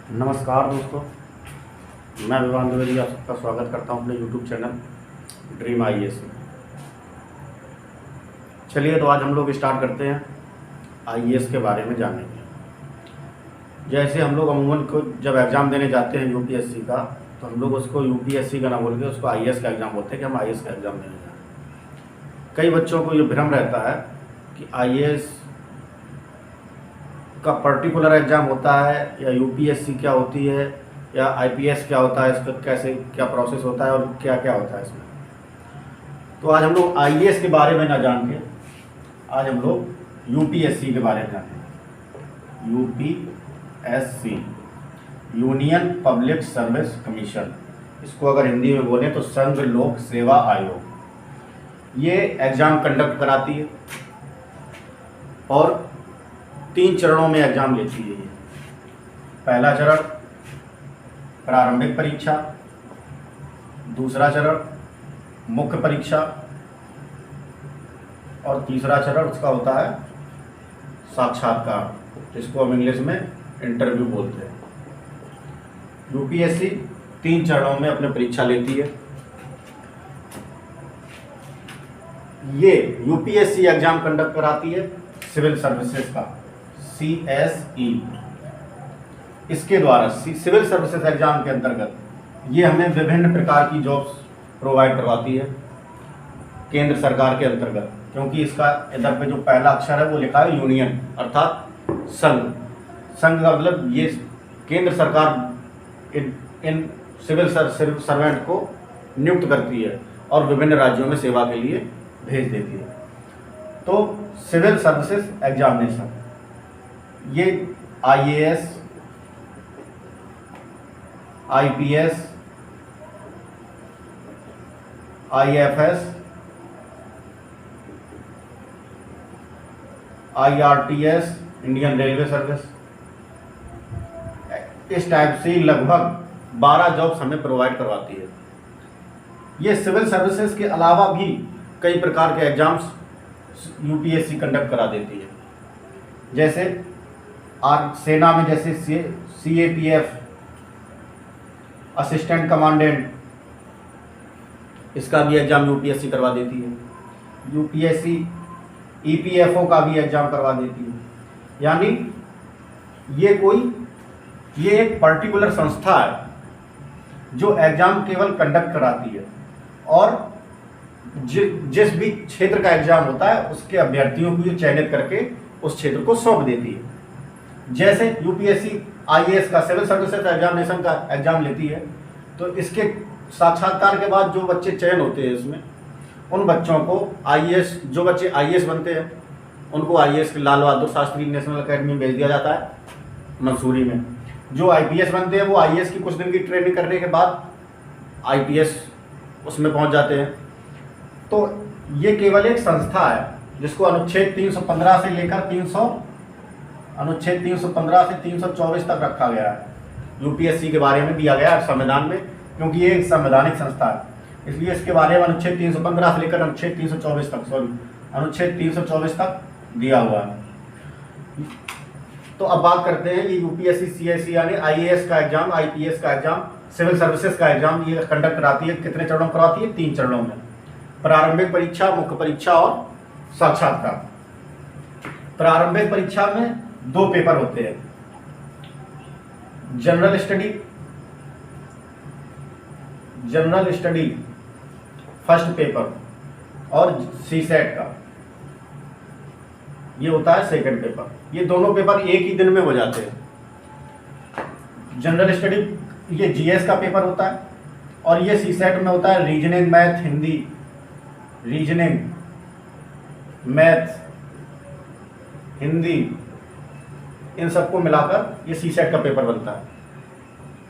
नमस्कार दोस्तों, मैं विवान द्विवेदी आप सबका स्वागत करता हूं अपने YouTube चैनल ड्रीम आईएएस में। चलिए तो आज हम लोग स्टार्ट करते हैं आईएएस के बारे में जानने के लिए। जैसे हम लोग अमूमन को जब एग्ज़ाम देने जाते हैं यूपीएससी का, तो हम लोग उसको यूपीएससी का ना बोल के उसको आईएएस का एग्ज़ाम बोलते हैं कि हम आईएएस का एग्ज़ाम देने जा रहे हैं। कई बच्चों को ये भ्रम रहता है कि आईएएस का पर्टिकुलर एग्ज़ाम होता है या यूपीएससी क्या होती है या आईपीएस क्या होता है, इसका कैसे क्या प्रोसेस होता है और क्या क्या होता है इसमें। तो आज हम लोग आईएएस के बारे में ना जान के आज हम लोग यूपीएससी के बारे में जानेंगे। UPSC, union public service commission, इसको अगर हिंदी में बोलें तो संघ लोक सेवा आयोग। ये एग्ज़ाम कंडक्ट कराती है और 3 चरणों में एग्ज़ाम लेती है ये। पहला चरण प्रारंभिक परीक्षा, दूसरा चरण मुख्य परीक्षा और तीसरा चरण उसका होता है साक्षात्कार, जिसको हम इंग्लिश में इंटरव्यू बोलते हैं। यूपीएससी 3 चरणों में अपने परीक्षा लेती है। ये यूपीएससी एग्ज़ाम कंडक्ट कराती है सिविल सर्विसेज का, CSE। इसके द्वारा सिविल सर्विसेज एग्जाम के अंतर्गत ये हमें विभिन्न प्रकार की जॉब्स प्रोवाइड करवाती है केंद्र सरकार के अंतर्गत, क्योंकि इसका इधर पे जो पहला अक्षर है वो लिखा है यूनियन, अर्थात संघ। संघ का मतलब ये केंद्र सरकार इन सिविल सर्वेंट को नियुक्त करती है और विभिन्न राज्यों में सेवा के लिए भेज देती है। तो सिविल सर्विसेज एग्जामिनेशन ये IAS, IPS, IFS, IRTS, Indian railway service, इस टाइप से लगभग 12 जॉब्स हमें प्रोवाइड करवाती है। ये सिविल सर्विसेज के अलावा भी कई प्रकार के एग्जाम्स यूपीएससी कंडक्ट करा देती है। जैसे सेना में जैसे CAPF, असिस्टेंट कमांडेंट, इसका भी एग्ज़ाम यूपीएससी करवा देती है। यूपीएससी EPFO का भी एग्ज़ाम करवा देती है। यानी ये एक पर्टिकुलर संस्था है जो एग्ज़ाम केवल कंडक्ट कराती है और जिस भी क्षेत्र का एग्ज़ाम होता है उसके अभ्यर्थियों को चयनित करके उस क्षेत्र को सौंप देती है। जैसे यूपीएससी आईएएस का सिविल सर्विसेज एग्जामिनेशन का एग्ज़ाम लेती है, तो इसके साक्षात्कार के बाद जो बच्चे चयन होते हैं इसमें, उन बच्चों को आईएएस, जो बच्चे आईएएस बनते हैं उनको आईएएस के लाल बहादुर शास्त्री नेशनल अकेडमी में भेज दिया जाता है मंसूरी में। जो आईपीएस बनते हैं वो आईएएस की कुछ दिन की ट्रेनिंग करने के बाद आईपीएस उसमें पहुंच जाते हैं। तो ये केवल एक संस्था है जिसको अनुच्छेद 315 से लेकर अनुच्छेद 315 से 324 तक रखा गया है। यूपीएससी के बारे में दिया गया है संविधान में, क्योंकि ये एक संवैधानिक संस्था है, इसलिए इसके बारे में अनुच्छेद 315 से लेकर अनुच्छेद 324 तक दिया हुआ है। तो अब बात करते हैं ये यूपीएससी CSE यानी आईएएस का एग्जाम, आईपीएस का एग्जाम, सिविल सर्विसेज का एग्जाम ये कंडक्ट कराती है। कितने चरणों में करवाती है? 3 चरणों में, प्रारंभिक परीक्षा, मुख्य परीक्षा और साक्षात्कार। प्रारंभिक परीक्षा में 2 पेपर होते हैं, जनरल स्टडी फर्स्ट पेपर और CSET का ये होता है सेकंड पेपर। ये दोनों पेपर एक ही दिन में हो जाते हैं। जनरल स्टडी ये GS का पेपर होता है और ये CSET में होता है reasoning, math, Hindi, reasoning, math, Hindi, इन सबको मिलाकर ये CSET का पेपर बनता है।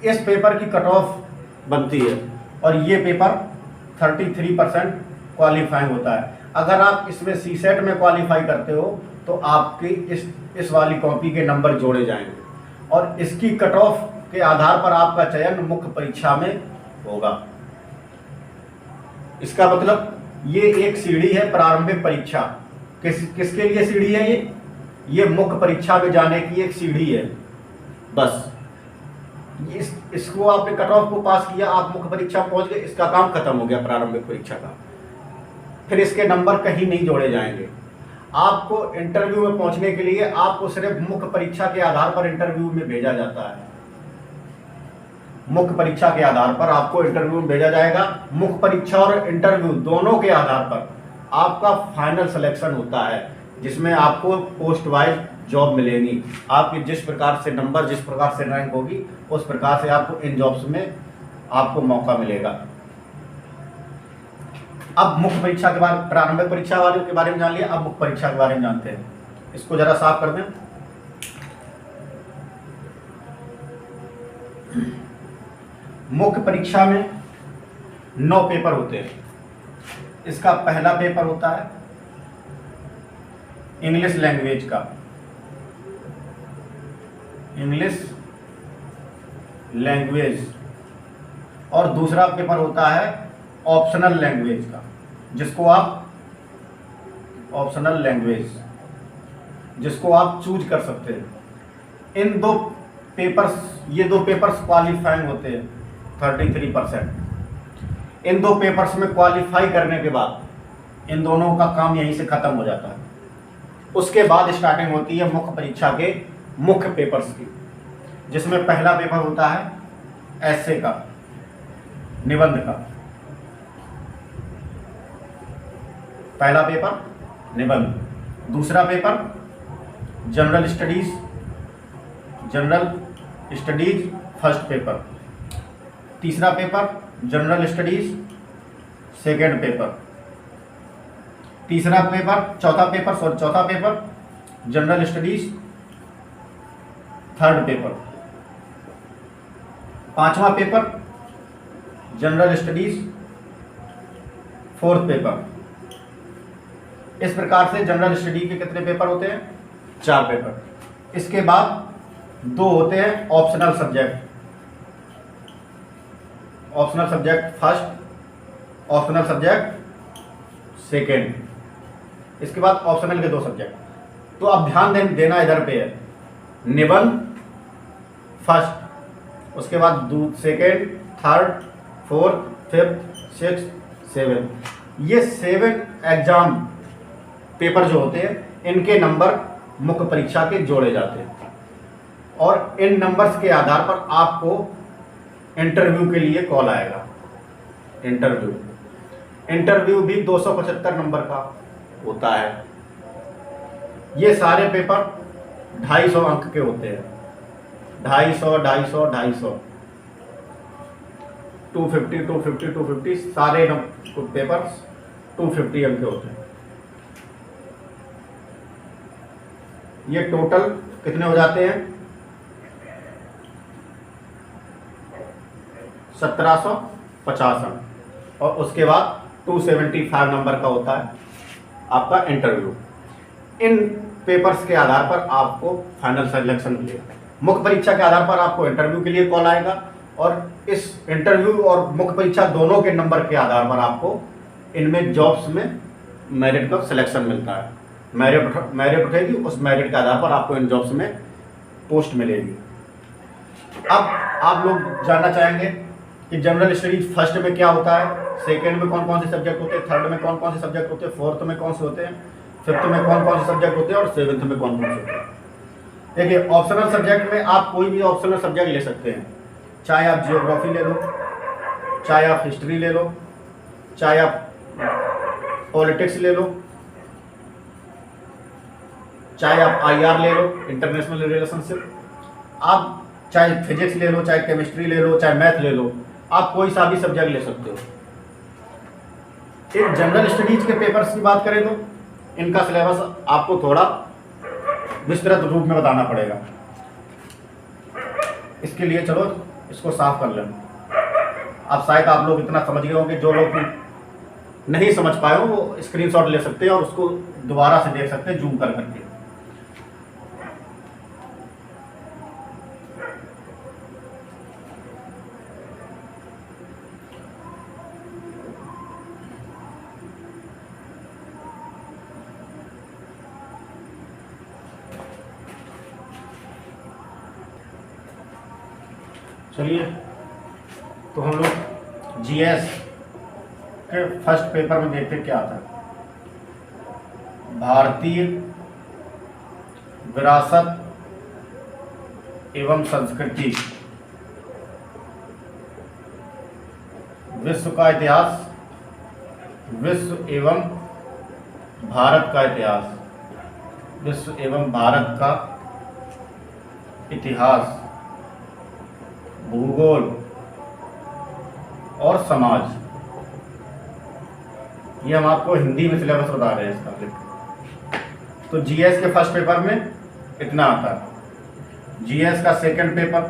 इस पेपर की कट ऑफ बनती है और ये पेपर 33% क्वालिफाइंग होता है। अगर आप इसमें CSET में क्वालिफाई करते हो तो आपके इस वाली कॉपी के नंबर जोड़े जाएंगे और इसकी कट ऑफ के आधार पर आपका चयन मुख्य परीक्षा में होगा। इसका मतलब ये एक सीढ़ी है प्रारंभिक परीक्षा। किसके लिए सीढ़ी है ये मुख्य परीक्षा में जाने की एक सीढ़ी है बस। इसको आपने कट ऑफ को पास किया, आप मुख्य परीक्षा पहुंच गए, इसका काम खत्म हो गया प्रारंभिक परीक्षा का। फिर इसके नंबर कहीं नहीं जोड़े जाएंगे। आपको इंटरव्यू में पहुंचने के लिए आपको सिर्फ मुख्य परीक्षा के आधार पर इंटरव्यू में भेजा जाता है। मुख्य परीक्षा के आधार पर आपको इंटरव्यू में भेजा जाएगा। मुख्य परीक्षा और इंटरव्यू दोनों के आधार पर आपका फाइनल सिलेक्शन होता है, जिसमें आपको पोस्ट वाइज जॉब मिलेगी। आपकी जिस प्रकार से नंबर, जिस प्रकार से रैंक होगी, उस प्रकार से आपको इन जॉब्स में आपको मौका मिलेगा। अब मुख्य परीक्षा के बारे, प्रारंभिक परीक्षा वालों के बारे में जान लिया, अब मुख्य परीक्षा के बारे में जानते हैं। इसको जरा साफ कर दें। मुख्य परीक्षा में 9 पेपर होते हैं। इसका पहला पेपर होता है इंग्लिश लैंग्वेज का, इंग्लिश लैंग्वेज, और दूसरा पेपर होता है ऑप्शनल लैंग्वेज का, जिसको आप ऑप्शनल लैंग्वेज, जिसको आप चूज कर सकते हैं। इन दो पेपर्स, ये दो पेपर्स क्वालिफाइंग होते हैं 33%। इन दो पेपर्स में क्वालिफाई करने के बाद इन दोनों का काम यहीं से खत्म हो जाता है। उसके बाद स्टार्टिंग होती है मुख्य परीक्षा के मुख्य पेपर्स की, जिसमें पहला पेपर होता है ऐसे का, निबंध का। पहला पेपर निबंध, दूसरा paper general studies, general studies first paper, तीसरा paper general studies second paper, चौथा paper general studies third paper, पांचवा paper general studies fourth paper. इस प्रकार से जनरल स्टडी के कितने पेपर होते हैं? 4 पेपर। इसके बाद 2 होते हैं optional subject, optional subject first, optional subject second. इसके बाद ऑप्शनल के 2 सब्जेक्ट। तो अब ध्यान देना इधर पे है, निबंध फर्स्ट, उसके बाद second, third, fourth, fifth, sixth, 7। ये 7 एग्जाम पेपर जो होते हैं, इनके नंबर मुख्य परीक्षा के जोड़े जाते हैं, और इन नंबर्स के आधार पर आपको इंटरव्यू के लिए कॉल आएगा। इंटरव्यू भी 275 नंबर का होता है। ये सारे पेपर 250 अंक के होते हैं, 250 250 सारे पेपर्स 250 अंक के होते हैं। ये टोटल कितने हो जाते हैं? 1750 अंक, और उसके बाद 275 नंबर का होता है आपका इंटरव्यू। इन पेपर्स के आधार पर आपको फाइनल सिलेक्शन मिलेगा। मुख्य परीक्षा के आधार पर आपको इंटरव्यू के लिए कॉल आएगा, और इस इंटरव्यू और मुख्य परीक्षा दोनों के नंबर के आधार पर आपको इनमें जॉब्स में मेरिट का सिलेक्शन मिलता है। मेरिट उठेगी, उस मेरिट के आधार पर आपको इन जॉब्स में पोस्ट मिलेगी। अब आप लोग जानना चाहेंगे कि जनरल स्टडीज फर्स्ट में क्या होता है, सेकेंड में कौन कौन से सब्जेक्ट होते हैं, थर्ड में कौन कौन से सब्जेक्ट होते हैं, फोर्थ में कौन से होते हैं, फिफ्थ में कौन कौन से सब्जेक्ट होते हैं, और 7th में कौन कौन से होते हैं। देखिए, ऑप्शनल सब्जेक्ट में आप कोई भी ऑप्शनल सब्जेक्ट ले सकते हैं, चाहे आप जियोग्राफी ले लो, चाहे आप हिस्ट्री ले लो, चाहे आप पॉलिटिक्स ले लो, चाहे आप IR ले लो, इंटरनेशनल रिलेशनशिप, आप चाहे फिजिक्स ले लो, चाहे केमिस्ट्री ले लो, चाहे मैथ ले लो, आप कोई सा भी सब्जेक्ट ले सकते हो। एक जनरल स्टडीज के पेपर्स की बात करें तो इनका सिलेबस आपको थोड़ा विस्तृत रूप में बताना पड़ेगा। इसके लिए चलो इसको साफ कर लें। अब शायद आप लोग इतना समझ गए होंगे, जो लोग नहीं समझ पाए हो वो स्क्रीनशॉट ले सकते हैं और उसको दोबारा से देख सकते हैं जूम कर करके। चलिए, तो हम लोग जीएस के फर्स्ट पेपर में देखते क्या आता है। भारतीय विरासत एवं संस्कृति, विश्व का इतिहास, विश्व एवं भारत का इतिहास, विश्व एवं भारत का इतिहास, भूगोल और समाज। ये हम आपको हिंदी में सिलेबस बता रहे हैं इसका। तो जीएस के फर्स्ट पेपर में इतना आता है। जीएस का second paper,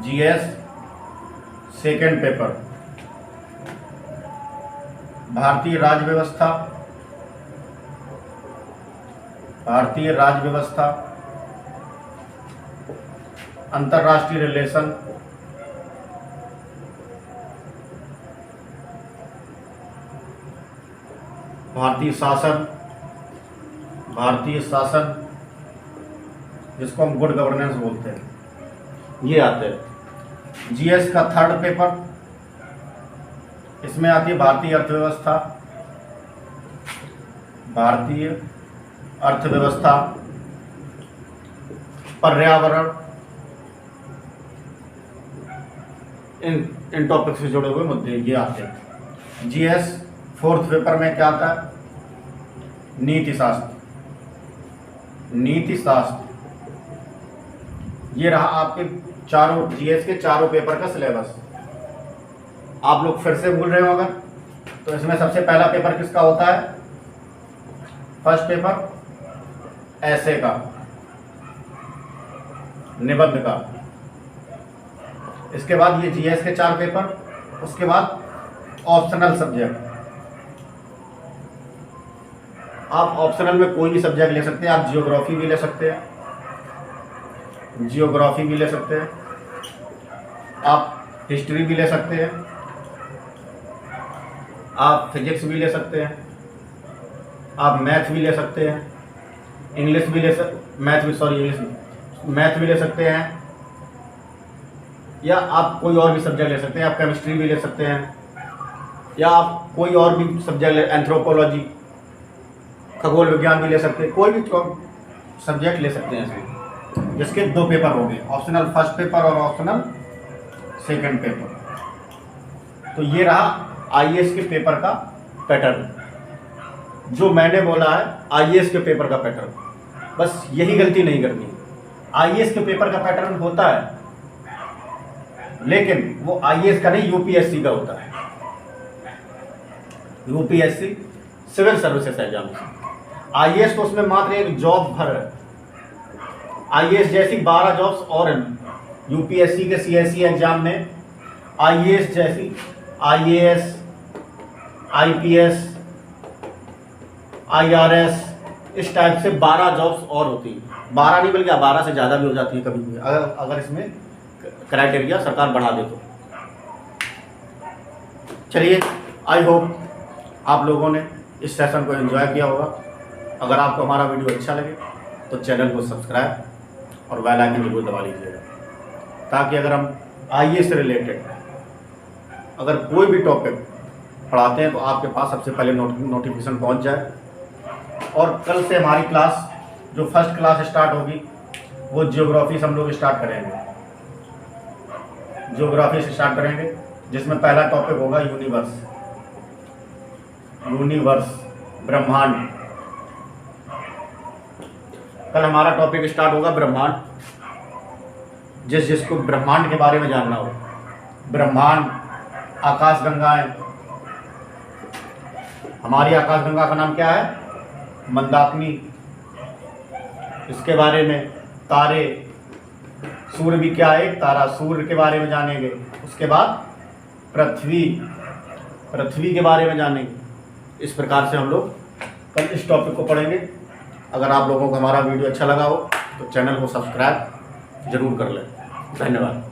GS second paper, भारतीय राज्य व्यवस्था, भारतीय राज्य व्यवस्था, अंतर्राष्ट्रीय रिलेशन, भारतीय शासन, भारतीय शासन जिसको हम गुड गवर्नेंस बोलते हैं, ये आते हैं। जीएस का थर्ड पेपर, इसमें आती है भारतीय अर्थव्यवस्था, भारतीय अर्थव्यवस्था, पर्यावरण, इन टॉपिक से जुड़े हुए मुद्दे ये आते हैं। जीएस फोर्थ पेपर में क्या आता है? नीति शास्त्र, नीति शास्त्र। ये रहा आपके चारों जीएस के चारों पेपर का सिलेबस। आप लोग फिर से भूल रहे हो अगर, तो इसमें सबसे पहला पेपर किसका होता है? फर्स्ट पेपर ऐसे का, निबंध का। इसके बाद ये जीएस के 4 पेपर, उसके बाद ऑप्शनल सब्जेक्ट। आप ऑप्शनल में कोई भी सब्जेक्ट ले सकते हैं। आप जियोग्राफी भी ले सकते हैं, जियोग्राफी भी ले सकते हैं, आप हिस्ट्री भी ले सकते हैं, आप फिजिक्स भी ले सकते हैं, आप मैथ भी ले सकते हैं, इंग्लिश भी ले मैथ भी ले सकते हैं, या आप कोई और भी सब्जेक्ट ले सकते हैं। आप केमिस्ट्री भी ले सकते हैं, या आप कोई और भी सब्जेक्ट, एंथ्रोपोलॉजी, खगोल विज्ञान भी ले सकते हैं। कोई भी सब्जेक्ट ले सकते हैं इसमें, जिसके 2 पेपर हो गए, ऑप्शनल फर्स्ट पेपर और ऑप्शनल सेकंड पेपर। तो ये रहा आईएएस के पेपर का पैटर्न। जो मैंने बोला है आईएएस के पेपर का पैटर्न, बस यही गलती नहीं करनी है। आईएएस के पेपर का पैटर्न होता है, लेकिन वो आईएएस का नहीं, यूपीएससी का होता है। UPSC civil services examination. IAS तो उसमें मात्र एक जॉब भर है। आईएएस जैसी 12 जॉब्स और यूपीएससी के सीएससी एग्जाम में आईएएस जैसी, आईएएस, आईपीएस, आईआरएस, इस टाइप से 12 जॉब्स और होती है। 12 नहीं बल्कि 12 से ज़्यादा भी हो जाती है कभी भी, अगर इसमें क्राइटेरिया सरकार बढ़ा दे तो। चलिए, आई होप आप लोगों ने इस सेशन को एंजॉय किया होगा। अगर आपको हमारा वीडियो अच्छा लगे तो चैनल को सब्सक्राइब और बेल आइकन जरूर दबा लीजिएगा, ताकि अगर हम आईएएस से रिलेटेड अगर कोई भी टॉपिक पढ़ाते हैं तो आपके पास सबसे पहले नोटिफिकेशन पहुंच जाए। और कल से हमारी क्लास, जो फर्स्ट क्लास स्टार्ट होगी, वो जियोग्राफी से हम लोग स्टार्ट करेंगे। जियोग्राफी से स्टार्ट करेंगे, जिसमें पहला टॉपिक होगा यूनिवर्स, यूनिवर्स, ब्रह्मांड। कल हमारा टॉपिक स्टार्ट होगा ब्रह्मांड। जिसको ब्रह्मांड के बारे में जानना हो, ब्रह्मांड, आकाशगंगाएं। हमारी आकाशगंगा का नाम क्या है? मंदाकिनी। इसके बारे में तारे, सूर्य भी क्या है? एक तारा, सूर्य के बारे में जानेंगे। उसके बाद पृथ्वी, पृथ्वी के बारे में जानेंगे। इस प्रकार से हम लोग कल इस टॉपिक को पढ़ेंगे। अगर आप लोगों को हमारा वीडियो अच्छा लगा हो तो चैनल को सब्सक्राइब जरूर कर लें। धन्यवाद।